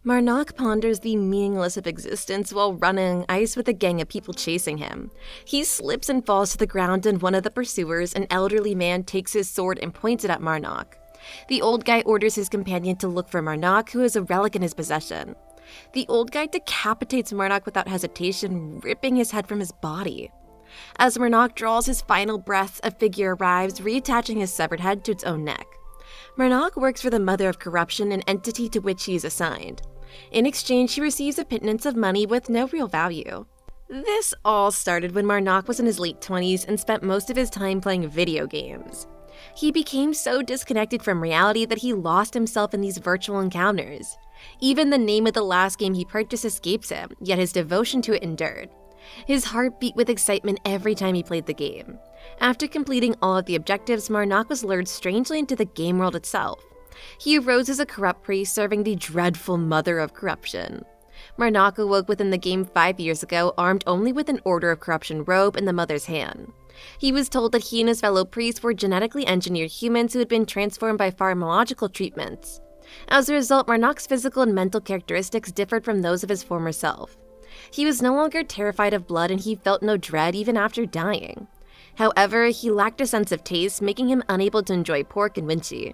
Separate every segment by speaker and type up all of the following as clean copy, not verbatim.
Speaker 1: Marnock ponders the meaningless of existence while running ice with a gang of people chasing him. He slips and falls to the ground, and one of the pursuers, an elderly man, takes his sword and points it at Marnock. The old guy orders his companion to look for Marnock, who has a relic in his possession. The old guy decapitates Marnock without hesitation, ripping his head from his body. As Marnock draws his final breath, a figure arrives, reattaching his severed head to its own neck. Marnock works for the Mother of Corruption, an entity to which he is assigned. In exchange, he receives a pittance of money with no real value. This all started when Marnock was in his late 20s and spent most of his time playing video games. He became so disconnected from reality that he lost himself in these virtual encounters. Even the name of the last game he purchased escapes him, yet his devotion to it endured. His heart beat with excitement every time he played the game. After completing all of the objectives, Marnock was lured strangely into the game world itself. He arose as a corrupt priest serving the dreadful Mother of Corruption. Marnock awoke within the game 5 years ago, armed only with an Order of Corruption robe in the Mother's hand. He was told that he and his fellow priests were genetically engineered humans who had been transformed by pharmacological treatments. As a result, Marnock's physical and mental characteristics differed from those of his former self. He was no longer terrified of blood, and he felt no dread even after dying. However, he lacked a sense of taste, making him unable to enjoy pork and winchi.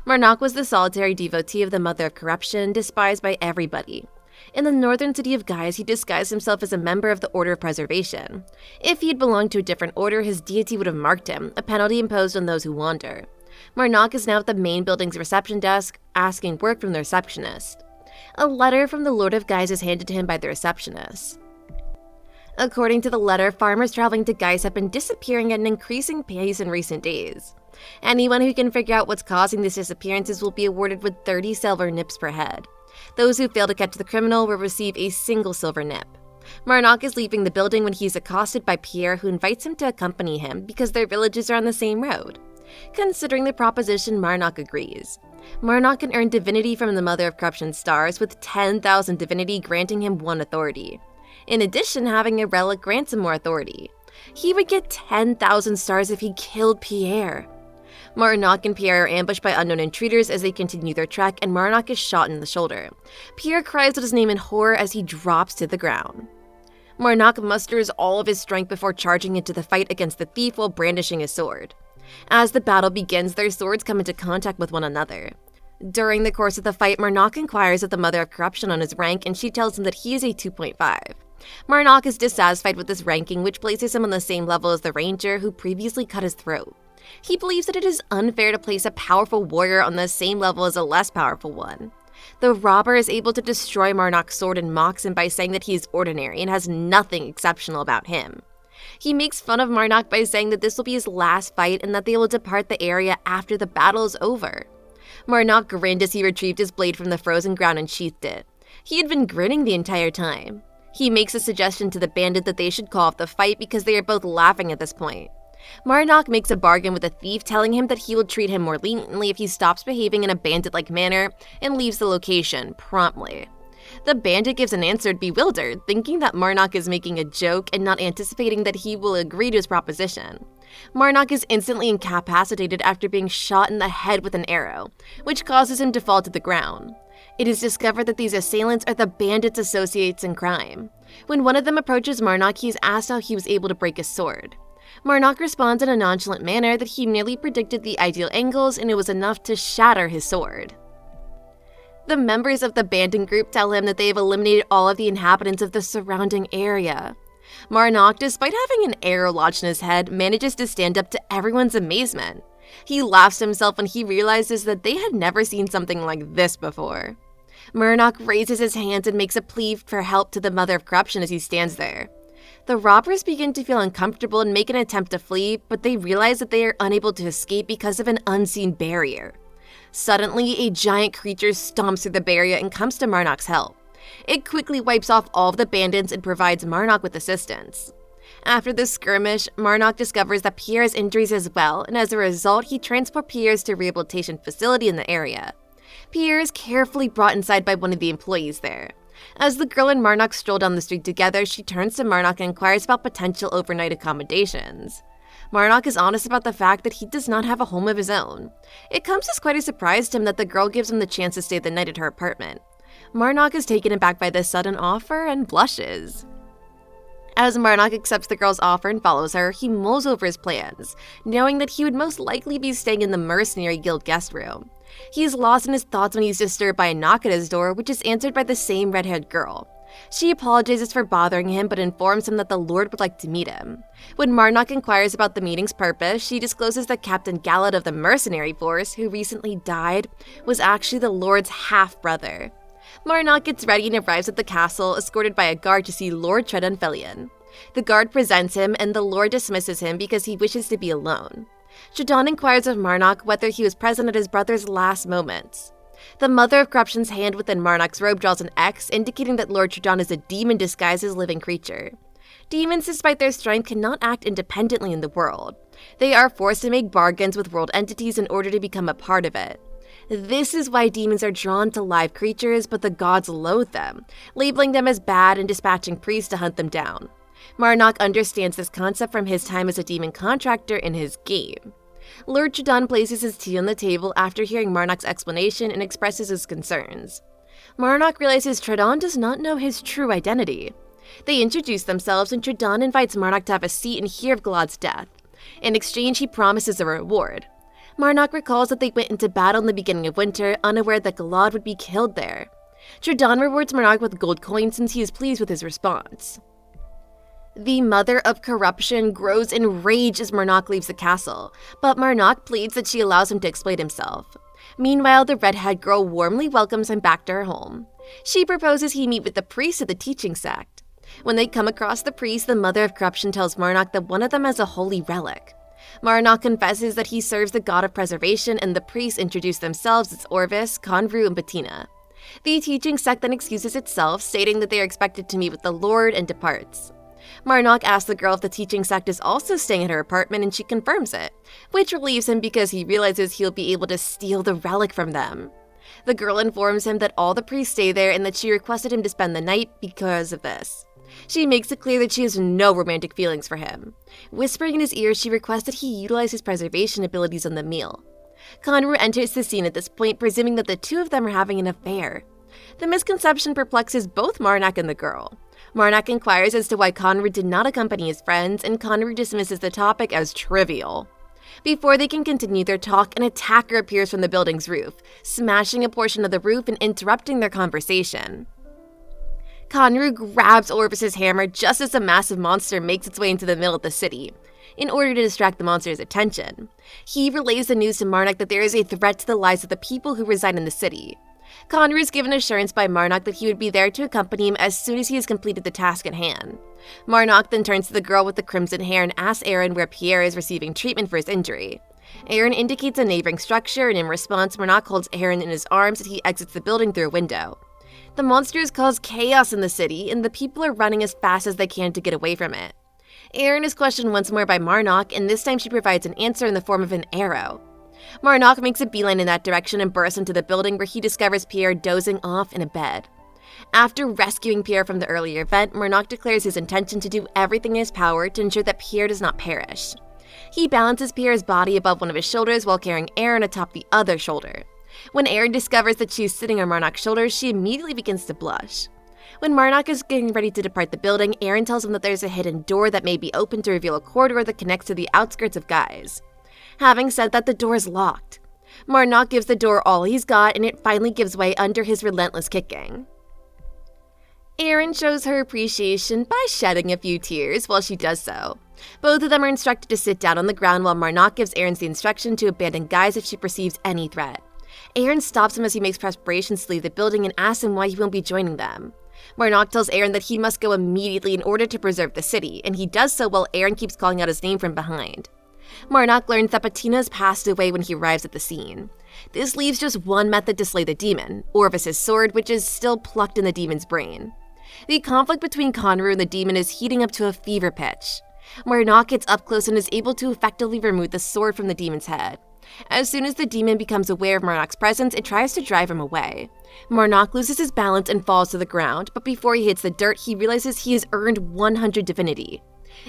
Speaker 1: Marnock was the solitary devotee of the Mother of Corruption, despised by everybody. In the northern city of Guise, he disguised himself as a member of the Order of Preservation. If he had belonged to a different order, his deity would have marked him, a penalty imposed on those who wander. Marnock is now at the main building's reception desk, asking work from the receptionist. A letter from the Lord of Guise is handed to him by the receptionist. According to the letter, farmers traveling to Guise have been disappearing at an increasing pace in recent days. Anyone who can figure out what's causing these disappearances will be awarded with 30 silver nips per head. Those who fail to catch the criminal will receive a single silver nip. Marnock is leaving the building when he's accosted by Pierre, who invites him to accompany him because their villages are on the same road. Considering the proposition, Marnock agrees. Marnock can earn divinity from the Mother of Corruption stars, with 10,000 divinity granting him 1 authority. In addition, having a relic grants him more authority. He would get 10,000 stars if he killed Pierre. Marnock and Pierre are ambushed by unknown intruders as they continue their trek, and Marnock is shot in the shoulder. Pierre cries out his name in horror as he drops to the ground. Marnock musters all of his strength before charging into the fight against the thief while brandishing his sword. As the battle begins, their swords come into contact with one another. During the course of the fight, Marnock inquires of the Mother of Corruption on his rank, and she tells him that he is a 2.5. Marnock is dissatisfied with this ranking, which places him on the same level as the ranger who previously cut his throat. He believes that it is unfair to place a powerful warrior on the same level as a less powerful one. The robber is able to destroy Marnock's sword and mocks him by saying that he is ordinary and has nothing exceptional about him. He makes fun of Marnock by saying that this will be his last fight and that they will depart the area after the battle is over. Marnock grinned as he retrieved his blade from the frozen ground and sheathed it. He had been grinning the entire time. He makes a suggestion to the bandit that they should call off the fight because they are both laughing at this point. Marnock makes a bargain with the thief, telling him that he will treat him more leniently if he stops behaving in a bandit-like manner and leaves the location promptly. The bandit gives an answer bewildered, thinking that Marnock is making a joke and not anticipating that he will agree to his proposition. Marnock is instantly incapacitated after being shot in the head with an arrow, which causes him to fall to the ground. It is discovered that these assailants are the bandits' associates in crime. When one of them approaches Marnock, he is asked how he was able to break his sword. Marnock responds in a nonchalant manner that he merely predicted the ideal angles and it was enough to shatter his sword. The members of the bandit group tell him that they have eliminated all of the inhabitants of the surrounding area. Marnock, despite having an arrow lodged in his head, manages to stand up to everyone's amazement. He laughs to himself when he realizes that they had never seen something like this before. Marnock raises his hands and makes a plea for help to the Mother of Corruption as he stands there. The robbers begin to feel uncomfortable and make an attempt to flee, but they realize that they are unable to escape because of an unseen barrier. Suddenly, a giant creature stomps through the barrier and comes to Marnock's help. It quickly wipes off all of the bandits and provides Marnock with assistance. After this skirmish, Marnock discovers that Pierre has injuries as well, and as a result, he transports Pierre to a rehabilitation facility in the area. Pierre is carefully brought inside by one of the employees there. As the girl and Marnock stroll down the street together, she turns to Marnock and inquires about potential overnight accommodations. Marnock is honest about the fact that he does not have a home of his own. It comes as quite a surprise to him that the girl gives him the chance to stay the night at her apartment. Marnock is taken aback by this sudden offer and blushes. As Marnock accepts the girl's offer and follows her, he mulls over his plans, knowing that he would most likely be staying in the Mercenary Guild guest room. He is lost in his thoughts when he's disturbed by a knock at his door, which is answered by the same red-haired girl. She apologizes for bothering him, but informs him that the Lord would like to meet him. When Marnock inquires about the meeting's purpose, she discloses that Captain Gallat of the Mercenary Force, who recently died, was actually the Lord's half-brother. Marnock gets ready and arrives at the castle, escorted by a guard to see Lord Tredunfellion. The guard presents him, and the Lord dismisses him because he wishes to be alone. Tredun inquires of Marnock whether he was present at his brother's last moments. The Mother of Corruption's hand within Marnock's robe draws an X, indicating that Lord Tredun is a demon disguised as a living creature. Demons, despite their strength, cannot act independently in the world. They are forced to make bargains with world entities in order to become a part of it. This is why demons are drawn to live creatures, but the gods loathe them, labeling them as bad and dispatching priests to hunt them down. Marnock understands this concept from his time as a demon contractor in his game. Lord Tredun places his tea on the table after hearing Marnock's explanation and expresses his concerns. Marnock realizes Tredun does not know his true identity. They introduce themselves, and Tredun invites Marnock to have a seat and hear of Galad's death. In exchange, he promises a reward. Marnock recalls that they went into battle in the beginning of winter, unaware that Galad would be killed there. Tredun rewards Marnock with gold coins since he is pleased with his response. The Mother of Corruption grows in rage as Marnock leaves the castle, but Marnock pleads that she allows him to explain himself. Meanwhile, the red-haired girl warmly welcomes him back to her home. She proposes he meet with the priest of the teaching sect. When they come across the priest, the Mother of Corruption tells Marnock that one of them has a holy relic. Marnock confesses that he serves the god of preservation, and the priests introduce themselves as Orvis, Conru, and Bettina. The teaching sect then excuses itself, stating that they are expected to meet with the Lord, and departs. Marnock asks the girl if the teaching sect is also staying at her apartment, and she confirms it, which relieves him because he realizes he'll be able to steal the relic from them. The girl informs him that all the priests stay there and that she requested him to spend the night because of this. She makes it clear that she has no romantic feelings for him. Whispering in his ear, she requests that he utilize his preservation abilities on the meal. Conru enters the scene at this point, presuming that the two of them are having an affair. The misconception perplexes both Marnock and the girl. Marnock inquires as to why Conru did not accompany his friends, and Conru dismisses the topic as trivial. Before they can continue their talk, an attacker appears from the building's roof, smashing a portion of the roof and interrupting their conversation. Conru grabs Orvis's hammer just as a massive monster makes its way into the middle of the city, in order to distract the monster's attention. He relays the news to Marnock that there is a threat to the lives of the people who reside in the city. Conru is given assurance by Marnock that he would be there to accompany him as soon as he has completed the task at hand. Marnock then turns to the girl with the crimson hair and asks Aaron where Pierre is receiving treatment for his injury. Aaron indicates a neighboring structure, and in response, Marnock holds Aaron in his arms as he exits the building through a window. The monsters cause chaos in the city, and the people are running as fast as they can to get away from it. Aaron is questioned once more by Marnock, and this time she provides an answer in the form of an arrow. Marnock makes a beeline in that direction and bursts into the building, where he discovers Pierre dozing off in a bed. After rescuing Pierre from the earlier event, Marnock declares his intention to do everything in his power to ensure that Pierre does not perish. He balances Pierre's body above one of his shoulders while carrying Aaron atop the other shoulder. When Aaron discovers that she is sitting on Marnock's shoulders, she immediately begins to blush. When Marnock is getting ready to depart the building, Aaron tells him that there's a hidden door that may be open to reveal a corridor that connects to the outskirts of Guise. Having said that, the door is locked. Marnock gives the door all he's got, and it finally gives way under his relentless kicking. Aaron shows her appreciation by shedding a few tears while she does so. Both of them are instructed to sit down on the ground while Marnock gives Aaron the instruction to abandon Guise if she perceives any threat. Aaron stops him as he makes preparations to leave the building and asks him why he won't be joining them. Marnock tells Aaron that he must go immediately in order to preserve the city, and he does so while Aaron keeps calling out his name from behind. Marnock learns that Bettina has passed away when he arrives at the scene. This leaves just one method to slay the demon, Orvis's sword, which is still plucked in the demon's brain. The conflict between Conru and the demon is heating up to a fever pitch. Marnock gets up close and is able to effectively remove the sword from the demon's head. As soon as the demon becomes aware of Marnock's presence, it tries to drive him away. Marnock loses his balance and falls to the ground, but before he hits the dirt, he realizes he has earned 100 divinity.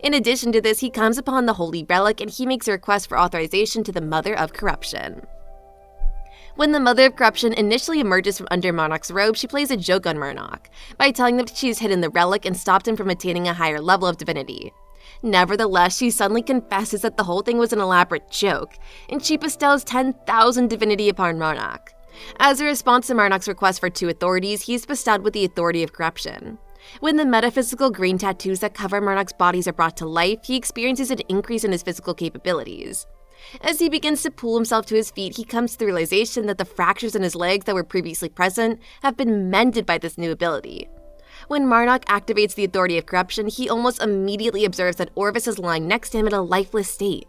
Speaker 1: In addition to this, he comes upon the holy relic and he makes a request for authorization to the Mother of Corruption. When the Mother of Corruption initially emerges from under Monarch's robe, she plays a joke on Monarch by telling them that she's hidden the relic and stopped him from attaining a higher level of divinity. Nevertheless, she suddenly confesses that the whole thing was an elaborate joke, and she bestows 10,000 divinity upon Monarch. As a response to Monarch's request for 2 authorities, he is bestowed with the authority of corruption. When the metaphysical green tattoos that cover Monarch's bodies are brought to life, he experiences an increase in his physical capabilities. As he begins to pull himself to his feet, he comes to the realization that the fractures in his legs that were previously present have been mended by this new ability. When Monarch activates the authority of corruption, he almost immediately observes that Orvis is lying next to him in a lifeless state.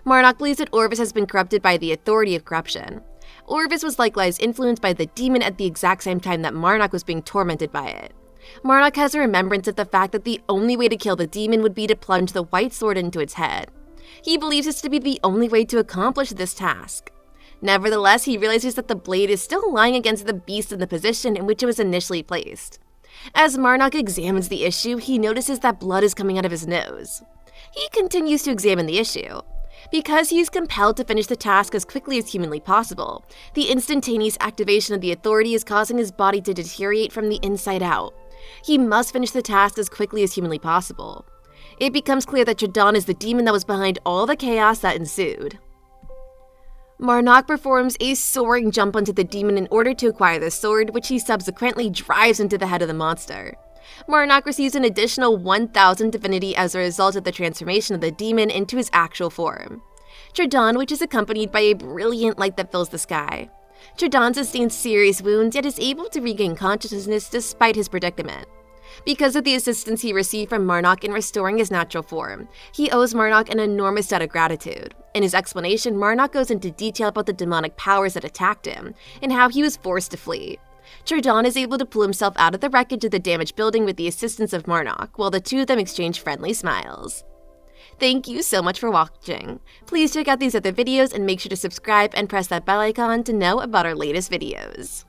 Speaker 1: Monarch believes that Orvis has been corrupted by the authority of corruption. Orvis was likewise influenced by the demon at the exact same time that Monarch was being tormented by it. Monarch has a remembrance of the fact that the only way to kill the demon would be to plunge the white sword into its head. He believes this to be the only way to accomplish this task. Nevertheless, he realizes that the blade is still lying against the beast in the position in which it was initially placed. As Monarch examines the issue, he notices that blood is coming out of his nose. He continues to examine the issue. Because he is compelled to finish the task as quickly as humanly possible, the instantaneous activation of the authority is causing his body to deteriorate from the inside out. He must finish the task as quickly as humanly possible. It becomes clear that Trudon is the demon that was behind all the chaos that ensued. Monarch performs a soaring jump onto the demon in order to acquire the sword, which he subsequently drives into the head of the monster. Monarch receives an additional 1,000 divinity as a result of the transformation of the demon into his actual form. Trudon, which is accompanied by a brilliant light that fills the sky. Trudon sustains serious wounds, yet is able to regain consciousness despite his predicament. Because of the assistance he received from Monarch in restoring his natural form, he owes Monarch an enormous debt of gratitude. In his explanation, Monarch goes into detail about the demonic powers that attacked him, and how he was forced to flee. Trudon is able to pull himself out of the wreckage of the damaged building with the assistance of Monarch, while the two of them exchange friendly smiles. Thank you so much for watching. Please check out these other videos and make sure to subscribe and press that bell icon to know about our latest videos.